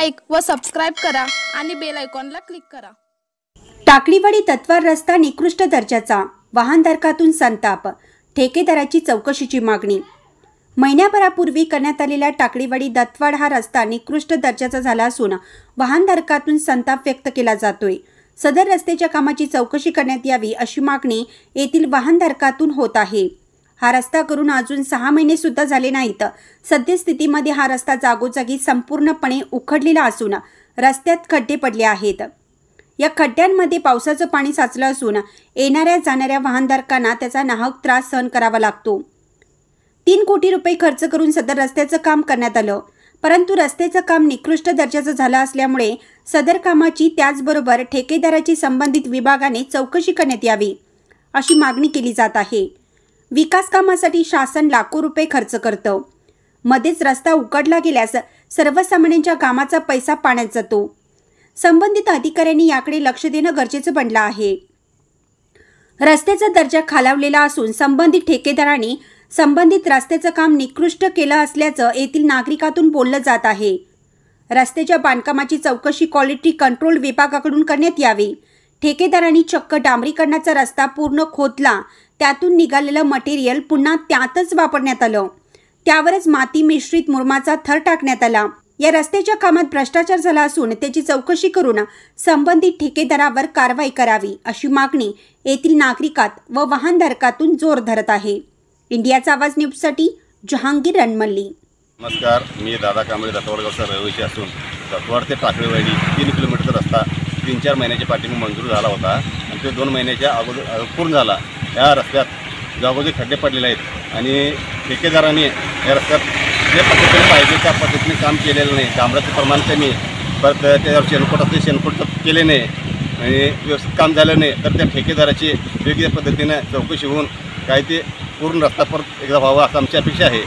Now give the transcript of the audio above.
Like व subscribe करा आणि बेल आयकॉनला क्लिक करा। टाकळीवाडी तत्वार रस्ता निकृष्ट दर्जाचा, वाहनधारकातून संताप, ठेकेदाराची चौकशीची मागणी। महिन्याभरापूर्वी करण्यात आलेल्या टाकळीवाडी दत्तवाड हा रस्ता निकृष्ट दर्जाचा झाला असून वाहनधारकातून संताप व्यक्त केला जातोय। सदर रस्त्याच्या कामाची चौकशी करण्यात यावी अशी मागणी येथील वाहनधारकातून होत आहे। हा रस्ता करून अजून 6 महिने सुद्धा झाले नाहीत। सद्यस्थितीमध्ये हा रस्ता जागोजागी संपूर्णपणे उखडलेला असून रस्त्यात खड्डे पडले आहेत। या खड्ड्यांमध्ये पावसाचं पाणी साचलं असून येणाऱ्या जाणाऱ्या वाहनधारकांना त्याचा नाहक त्रास सहन करावा लागतो। 3 कोटी रुपये खर्च करून सदर रस्त्याचं काम करण्यात आलं, परंतु रस्त्याचं काम निकृष्ट दर्जाचं झालं असल्यामुळे सदर कामाची त्याचबरोबर ठेकेदाराची संबंधित विभागाने चौकशी करण्यात यावी अशी मागणी केली जात आहे। विकास कामासाठी शासन लाखो रुपये खर्च करतं, मध्येच रस्ता उघडला गेल्यास सर्वसामान्यांच्या कामाचा पैसा पाण्यात जातो। संबंधित अधिकाऱ्यांनी याकडे लक्ष देणं गरजेचं बनलं आहे। रस्त्याचा दर्जा खालावलेला असून संबंधित ठेकेदारांनी संबंधित रस्त्याचं काम निकृष्ट केलं असल्याचं येथील नागरिकातून बोललं जात आहे। रस्त्याच्या बांधकामाची चौकशी क्वालिटी कंट्रोल विभागाकडून करण्यात यावी। ठेकेदारांनी चक्क डांबरीकरणाचा रस्ता पूर्ण खोदला, त्यातून निघालेलं मटेरियल पुन्हा त्यातच वापरण्यात आलं, त्यावरच माती मिश्रित मुरमाचा थर टाकण्यात आला। या रस्त्याच्या कामात भ्रष्टाचार झाला असून त्याची चौकशी करून संबंधित ठेकेदारावर कारवाई करावी अशी मागणी येथील नागरिकात व वाहनधारकातून जोर धरत आहे। इंडियाचा आवाज न्यूजसाठी जहांगीर रणमल्ली। नमस्कार, मी दादा कांबळे दत्तवाडगावचा रहिवासी असून दत्तवाड ते टाकळीवाडी 3 किलोमीटरचा रस्ता 3-4 महिन्याच्या पाठीमागे मंजूर झाला होता आणि ते 2 महिन्याच्या अगोदर पूर्ण झाला। या रस्त्यात जागोजागी खड्डे पडलेले आहेत आणि ठेकेदाराने या रस्त्यात जे पद्धतीने पाहिजे त्या पद्धतीने काम केलेलं नाही। डांबराचं प्रमाण कमी, परत त्याच्यावर शेणखोट असते शेणखोट केले नाही आणि व्यवस्थित काम झालं नाही, तर त्या ठेकेदाराची वेगवेगळ्या पद्धतीनं चौकशी होऊन काय ते पूर्ण रस्ता परत एकदा व्हावा असं आमची अपेक्षा आहे।